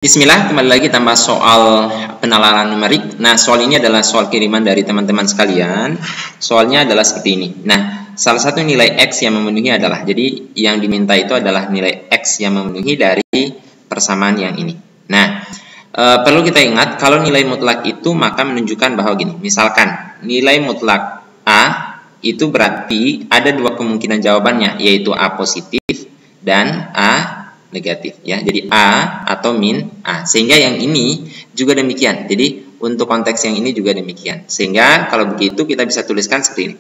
Bismillah, kembali lagi tambah soal penalaran numerik. Nah, soal ini adalah soal kiriman dari teman-teman sekalian. Soalnya adalah seperti ini. Nah, salah satu nilai X yang memenuhi adalah, jadi yang diminta itu adalah nilai X yang memenuhi dari persamaan yang ini. Nah, perlu kita ingat, kalau nilai mutlak itu maka menunjukkan bahwa gini. Misalkan, nilai mutlak A itu berarti ada dua kemungkinan jawabannya, yaitu A positif dan A negatif ya. Jadi A atau min A. Sehingga yang ini juga demikian. Jadi untuk konteks yang ini juga demikian. Sehingga kalau begitu kita bisa tuliskan seperti ini.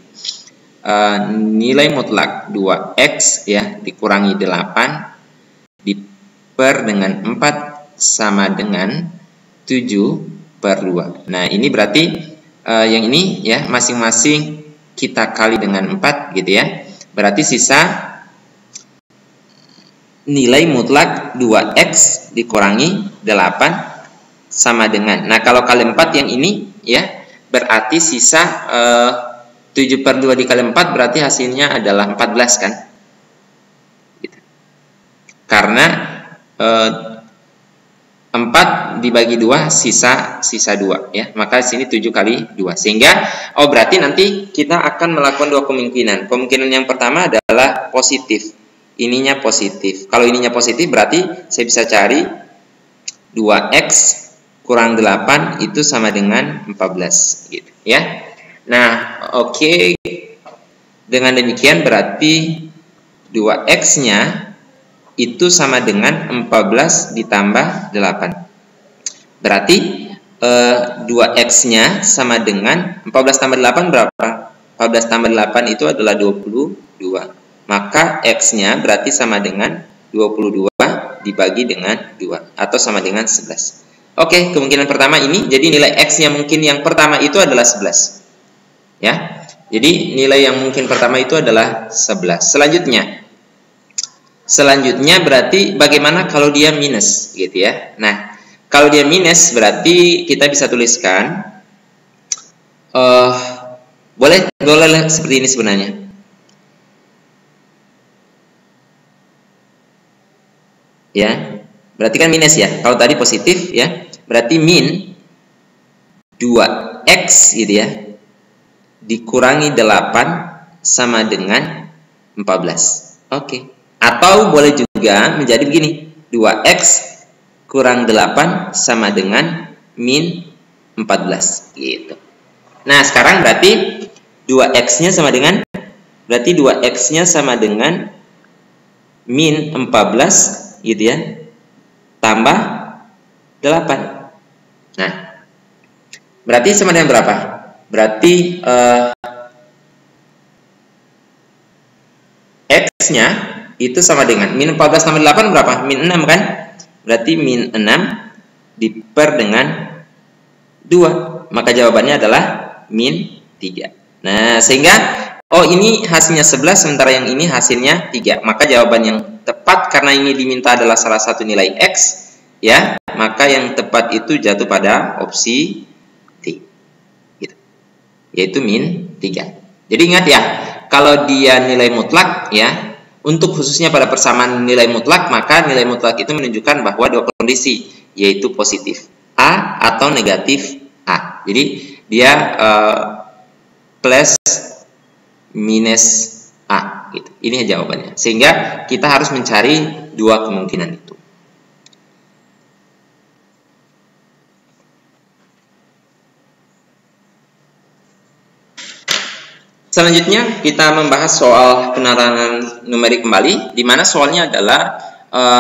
Nilai mutlak 2X ya dikurangi 8 diper dengan 4 sama dengan 7/2. Nah, ini berarti yang ini ya masing-masing kita kali dengan 4 gitu ya. Berarti sisa nilai mutlak 2X dikurangi 8 sama dengan. Nah, kalau kali 4 yang ini ya, berarti sisa 7/2 dikali 4 berarti hasilnya adalah 14 kan? Gitu. Karena 4 dibagi 2 sisa 2 ya. Maka sini 7 kali 2. Sehingga berarti nanti kita akan melakukan dua kemungkinan. Kemungkinan yang pertama adalah positif. Ininya positif. Kalau ininya positif berarti saya bisa cari 2X kurang 8 itu sama dengan 14 gitu ya. Nah, oke. Dengan demikian berarti 2X-nya itu sama dengan 14 ditambah 8. Berarti 2X-nya sama dengan 14 tambah 8 berapa? 14 tambah 8 itu adalah 22. Maka X-nya berarti sama dengan 22 dibagi dengan 2 atau sama dengan 11. Oke, kemungkinan pertama ini. Jadi nilai X-nya mungkin yang pertama itu adalah 11. Ya. Jadi nilai yang mungkin pertama itu adalah 11. Selanjutnya berarti bagaimana kalau dia minus gitu ya. Nah, kalau dia minus berarti kita bisa tuliskan boleh seperti ini sebenarnya. Ya, berarti kan minus ya. Kalau tadi positif ya, berarti min 2X gitu ya dikurangi 8 sama dengan 14. Oke. Atau boleh juga menjadi begini, 2X kurang 8 sama dengan min 14 gitu. Nah, sekarang berarti 2X-nya sama dengan min 14 gitu ya, tambah 8. Nah, berarti sama dengan berapa? Berarti X-nya itu sama dengan min 14 tambah 8 berapa? Min 6 kan? Berarti min 6 diper dengan 2. Maka jawabannya adalah min 3. Nah, sehingga ini hasilnya 11 sementara yang ini hasilnya 3. Maka jawaban yang tepat karena ini diminta adalah salah satu nilai X ya, maka yang tepat itu jatuh pada opsi D gitu. Yaitu min 3. Jadi ingat ya, kalau dia nilai mutlak ya, untuk khususnya pada persamaan nilai mutlak, maka nilai mutlak itu menunjukkan bahwa dua kondisi, yaitu positif A atau negatif A. Jadi dia plus minus A gitu. Ini jawabannya. Sehingga kita harus mencari dua kemungkinan itu. Selanjutnya kita membahas soal penalaran numerik kembali, di mana soalnya adalah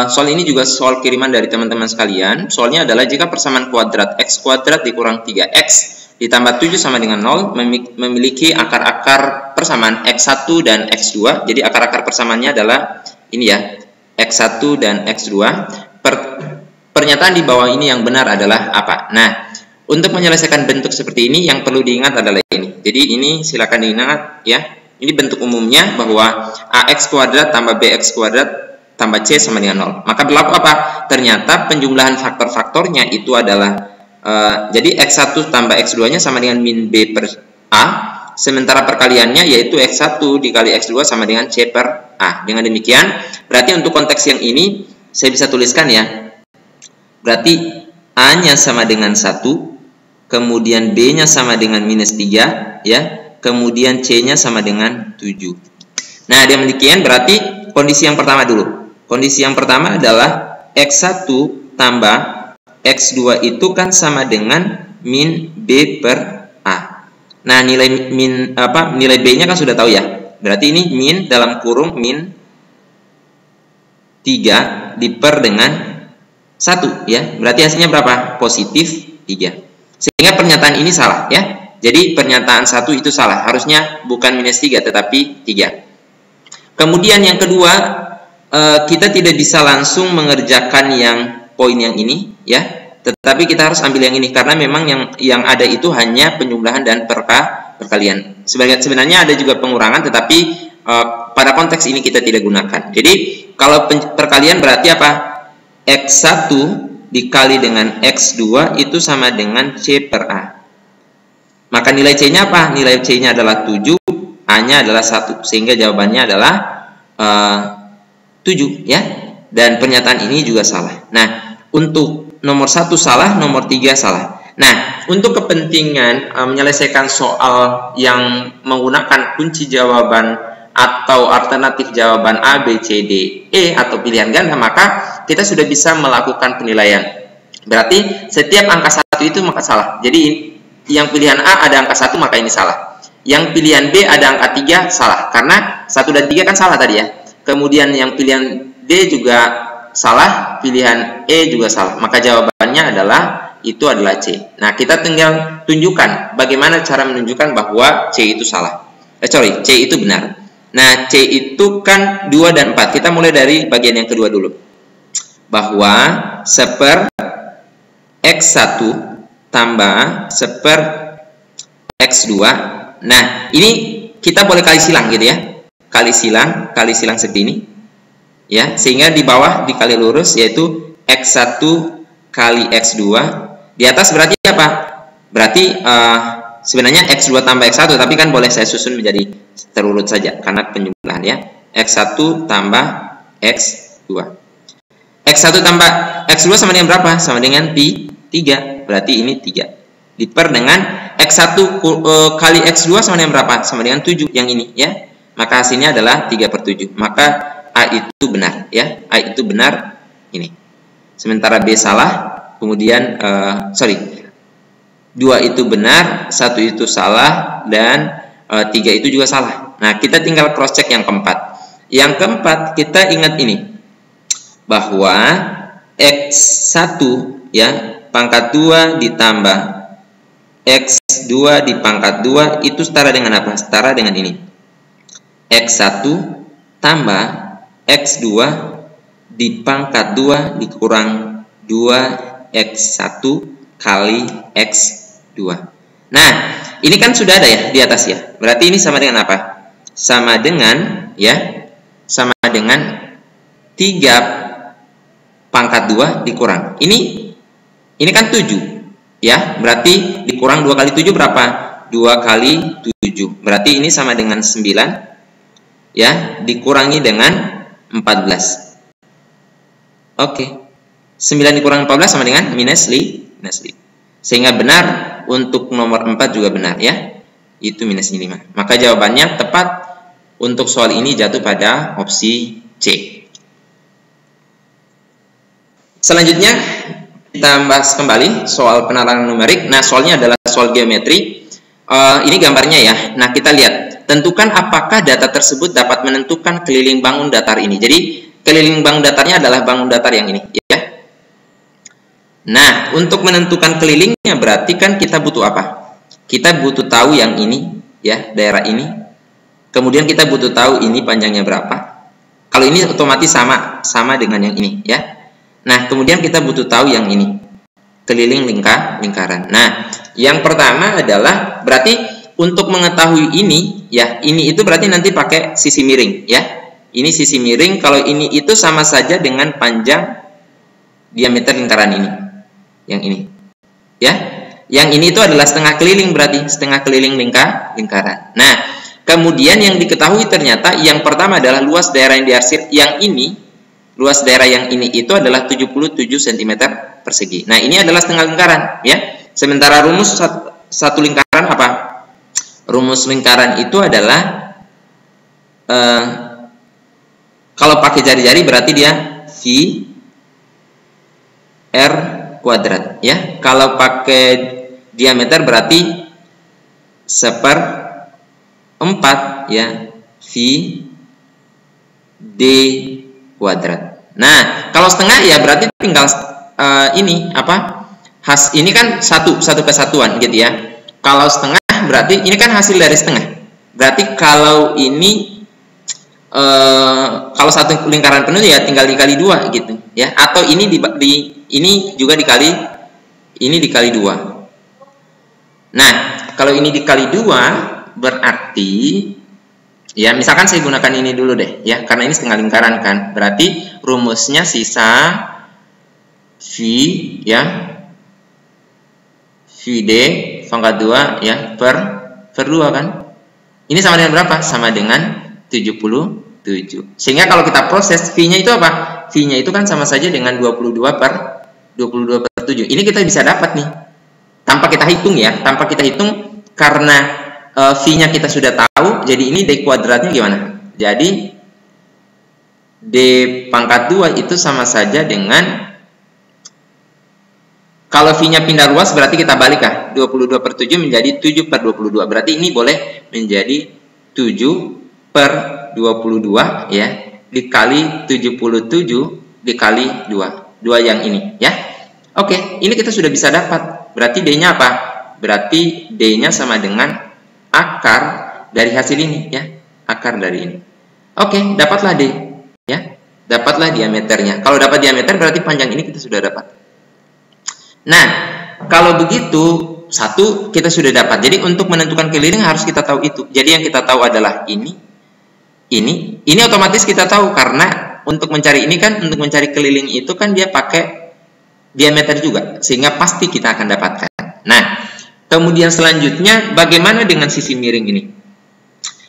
soal ini juga soal kiriman dari teman-teman sekalian. Soalnya adalah jika persamaan kuadrat X kuadrat dikurang 3X ditambah 7 sama dengan 0 memiliki akar-akar persamaan X1 dan X2. Jadi akar-akar persamaannya adalah ini ya, X1 dan X2. Pernyataan di bawah ini yang benar adalah apa? Nah, untuk menyelesaikan bentuk seperti ini yang perlu diingat adalah ini. Jadi ini silakan diingat ya. Ini bentuk umumnya bahwa AX kuadrat tambah BX kuadrat tambah C sama dengan 0. Maka berlaku apa? Ternyata penjumlahan faktor-faktornya itu adalah jadi X1 tambah X2-nya sama dengan min B per A, sementara perkaliannya yaitu X1 dikali X2 sama dengan C per A. Dengan demikian, berarti untuk konteks yang ini saya bisa tuliskan ya, Berarti A-nya sama dengan 1, kemudian B-nya sama dengan minus 3, ya. Kemudian C-nya sama dengan 7. Nah, demikian berarti kondisi yang pertama dulu. Kondisi yang pertama adalah X1 tambah X2 itu kan sama dengan min B per A. Nah, nilai B-nya kan sudah tahu ya. Berarti ini min dalam kurung min 3 diper dengan 1 ya. Berarti hasilnya berapa? Positif 3. Sehingga pernyataan ini salah ya. Jadi pernyataan 1 itu salah. Harusnya bukan minus 3 tetapi 3. Kemudian yang kedua, kita tidak bisa langsung mengerjakan yang poin yang ini ya. Tetapi kita harus ambil yang ini karena memang yang ada itu hanya penjumlahan dan perkalian. Sebenarnya ada juga pengurangan tetapi pada konteks ini kita tidak gunakan. Jadi kalau perkalian berarti apa? X1 dikali dengan X2 itu sama dengan C per A. Maka nilai C-nya apa? Nilai C-nya adalah 7, A-nya adalah 1. Sehingga jawabannya adalah 7 ya. Dan pernyataan ini juga salah. Nah, untuk nomor 1 salah, nomor 3 salah. Nah, untuk kepentingan menyelesaikan soal yang menggunakan kunci jawaban atau alternatif jawaban A, B, C, D, E atau pilihan ganda, maka kita sudah bisa melakukan penilaian. Berarti setiap angka 1 itu maka salah. Jadi yang pilihan A ada angka 1 maka ini salah. Yang pilihan B ada angka 3 salah. Karena 1 dan 3 kan salah tadi ya. Kemudian yang pilihan D juga salah, pilihan E juga salah. Maka jawabannya adalah C. Nah, kita tinggal tunjukkan bagaimana cara menunjukkan bahwa C itu salah. C itu benar. Nah, C itu kan 2 dan 4. Kita mulai dari bagian yang kedua dulu. Bahwa seper X1 tambah seper X2. Nah, ini kita boleh kali silang gitu ya. Kali silang seperti ini. Ya, sehingga di bawah dikali lurus yaitu X1 kali X2. Di atas berarti apa? Berarti sebenarnya X2 tambah X1, tapi kan boleh saya susun menjadi terurut saja karena penjumlahan ya. X1 tambah X2. X1 tambah X2 sama dengan berapa? Sama dengan pi 3. Berarti ini 3. Diper dengan X1 kali X2 sama dengan berapa? Sama dengan 7 yang ini ya. Maka hasilnya adalah 3/7. Maka A itu benar ya. A itu benar ini. Sementara B salah. Kemudian 2 itu benar, 1 itu salah, dan 3 itu juga salah. Nah, kita tinggal cross check yang keempat. Yang keempat kita ingat ini. Bahwa X1 ya pangkat 2 ditambah X2 di pangkat 2 itu setara dengan apa? Setara dengan ini. X1 tambah X2 di pangkat 2 dikurang 2X1 kali X2. Nah, ini kan sudah ada ya di atas ya. Berarti ini sama dengan apa? Sama dengan ya, sama dengan 3 pangkat 2 dikurang. Ini kan 7 ya. Berarti dikurang 2 kali 7 berapa? 2 kali 7. Berarti ini sama dengan 9 ya, dikurangi dengan 14. Oke. 9 dikurang 14 sama dengan minus 5. Sehingga benar untuk nomor 4 juga benar ya. Itu minus 5. Maka jawabannya tepat untuk soal ini jatuh pada opsi C. Selanjutnya kita bahas kembali soal penalaran numerik. Nah, soalnya adalah soal geometri. Ini gambarnya ya. Nah, kita lihat. Tentukan apakah data tersebut dapat menentukan keliling bangun datar ini. Jadi, keliling bangun datarnya adalah bangun datar yang ini. Ya. Nah, untuk menentukan kelilingnya berarti kan kita butuh apa? Kita butuh tahu yang ini, ya, daerah ini. Kemudian kita butuh tahu ini panjangnya berapa. Kalau ini otomatis sama dengan yang ini, ya. Nah, kemudian kita butuh tahu yang ini, keliling lingkaran. Nah, yang pertama adalah berarti untuk mengetahui ini, ya, ini itu berarti nanti pakai sisi miring, ya. Ini sisi miring, kalau ini itu sama saja dengan panjang diameter lingkaran ini. Yang ini. Ya. Yang ini itu adalah setengah keliling berarti, setengah keliling lingkaran. Nah, kemudian yang diketahui ternyata yang pertama adalah luas daerah yang diarsir yang ini. Luas daerah yang ini itu adalah 77 cm persegi. Nah, ini adalah setengah lingkaran, ya. Sementara rumus satu lingkaran apa? Rumus lingkaran itu adalah kalau pakai jari-jari berarti dia V R kuadrat, ya. Kalau pakai diameter berarti 1/4, ya, V D kuadrat. Nah, kalau setengah ya berarti tinggal ini apa? Ini kan satu kesatuan gitu ya. Kalau setengah berarti ini kan hasil dari setengah. Berarti kalau ini kalau satu lingkaran penuh ya tinggal dikali 2 gitu ya. Atau ini ini juga dikali ini dikali 2. Nah, kalau ini dikali 2 berarti ya, misalkan saya gunakan ini dulu deh, ya, karena ini setengah lingkaran kan. Berarti rumusnya sisa V, ya, VD pangkat 2, ya, per 2 kan. Ini sama dengan berapa? Sama dengan 77. Sehingga kalau kita proses V-nya itu apa? V-nya itu kan sama saja dengan 22/7. Ini kita bisa dapat nih. Tanpa kita hitung ya, tanpa kita hitung karena V-nya kita sudah tahu, jadi ini D kuadratnya gimana? Jadi D pangkat 2 itu sama saja dengan, kalau V-nya pindah ruas berarti kita balik kah? 22/7 menjadi 7/22. Berarti ini boleh menjadi 7/22, ya, dikali 77 dikali 2. 2 yang ini, ya. Oke, ini kita sudah bisa dapat. Berarti D-nya apa? Berarti D-nya sama dengan akar dari hasil ini, ya, akar dari ini. Oke, dapatlah D, ya, dapatlah diameternya. Kalau dapat diameter berarti panjang ini kita sudah dapat. Nah, kalau begitu satu kita sudah dapat. Jadi untuk menentukan keliling harus kita tahu itu. Jadi yang kita tahu adalah ini otomatis kita tahu karena untuk mencari ini kan, untuk mencari keliling itu kan dia pakai diameter juga, sehingga pasti kita akan dapatkan. Nah, kemudian selanjutnya bagaimana dengan sisi miring ini?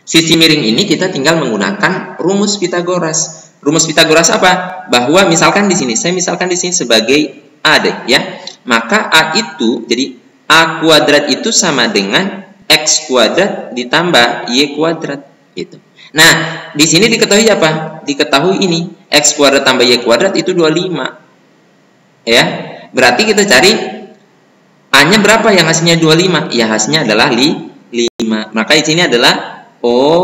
Sisi miring ini kita tinggal menggunakan rumus Pitagoras. Rumus Pitagoras apa? Bahwa misalkan di sini, saya misalkan di sini sebagai A deh, ya. Maka A itu, jadi A kuadrat itu sama dengan X kuadrat ditambah Y kuadrat gitu. Nah, di sini diketahui apa? Diketahui ini X kuadrat tambah Y kuadrat itu 25. Ya. Berarti kita cari A-nya berapa yang hasilnya 25? Ya, hasilnya adalah 5. Maka di sini adalah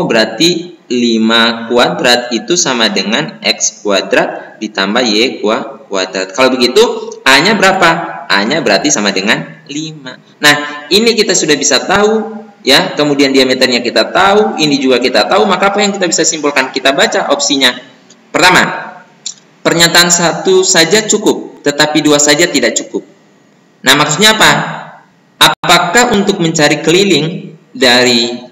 berarti 5 kuadrat itu sama dengan X kuadrat ditambah Y kuadrat. Kalau begitu A-nya berapa? A-nya berarti sama dengan 5. Nah, ini kita sudah bisa tahu, ya. Kemudian diameternya kita tahu, ini juga kita tahu. Maka apa yang kita bisa simpulkan? Kita baca opsinya. Pertama, pernyataan 1 saja cukup, tetapi 2 saja tidak cukup. Nah, maksudnya apa? Apakah untuk mencari keliling dari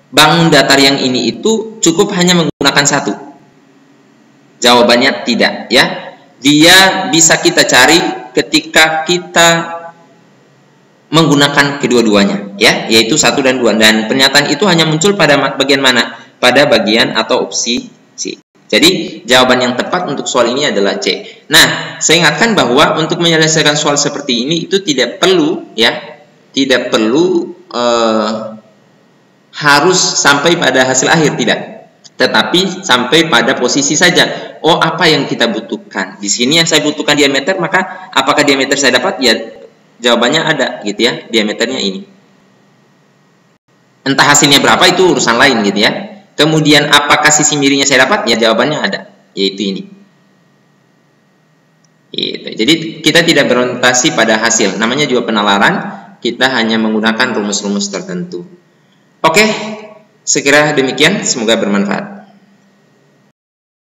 bangun datar yang ini itu cukup hanya menggunakan 1? Jawabannya tidak, ya. Dia bisa kita cari ketika kita menggunakan kedua-duanya, ya, yaitu 1 dan 2. Dan pernyataan itu hanya muncul pada bagian mana? Pada bagian atau opsi C. Jadi jawaban yang tepat untuk soal ini adalah C. Nah, saya ingatkan bahwa untuk menyelesaikan soal seperti ini itu tidak perlu, ya, tidak perlu harus sampai pada hasil akhir, tidak. Tetapi sampai pada posisi saja. Oh, apa yang kita butuhkan? Di sini yang saya butuhkan diameter, maka apakah diameter saya dapat? Ya, jawabannya ada, gitu ya. Diameternya ini. Entah hasilnya berapa itu urusan lain, gitu ya. Kemudian apakah sisi miringnya saya dapat? Ya, jawabannya ada, yaitu ini. Gitu. Jadi kita tidak berorientasi pada hasil. Namanya juga penalaran. Kita hanya menggunakan rumus-rumus tertentu. Oke. Sekira demikian, semoga bermanfaat.